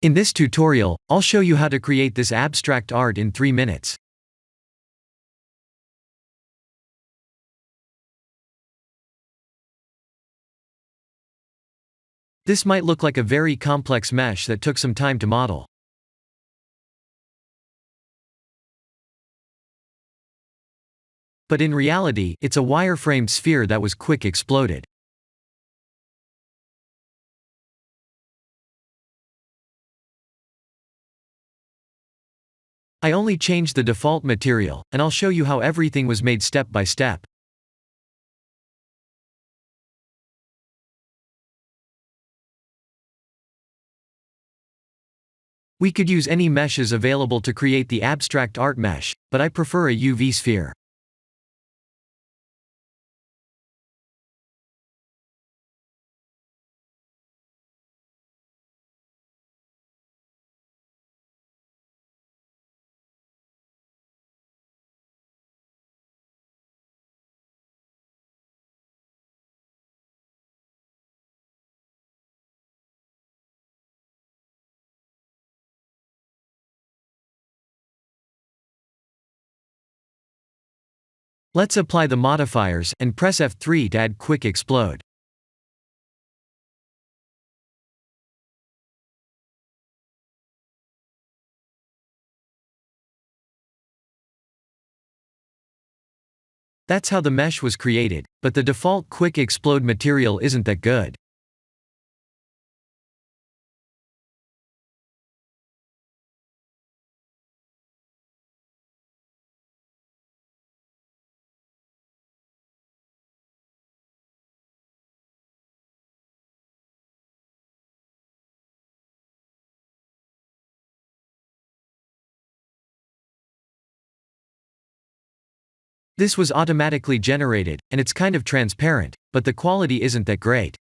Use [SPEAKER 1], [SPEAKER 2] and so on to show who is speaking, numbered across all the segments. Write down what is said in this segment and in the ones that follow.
[SPEAKER 1] In this tutorial, I'll show you how to create this abstract art in 3 minutes. This might look like a very complex mesh that took some time to model. But in reality, it's a wireframed sphere that was quick exploded. I only changed the default material, and I'll show you how everything was made step by step. We could use any meshes available to create the abstract art mesh, but I prefer a UV sphere. Let's apply the modifiers and press F3 to add quick explode. That's how the mesh was created, but the default quick explode material isn't that good. This was automatically generated, and it's kind of transparent, but the quality isn't that great.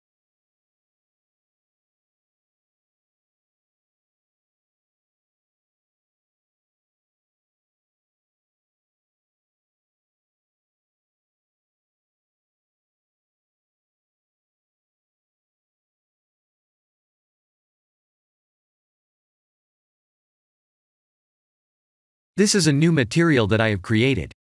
[SPEAKER 1] This is a new material that I have created.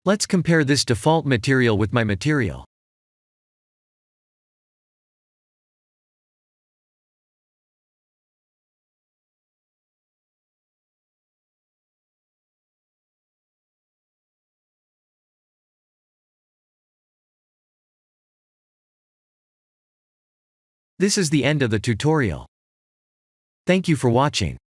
[SPEAKER 1] Let's compare this default material with my material. This is the end of the tutorial. Thank you for watching.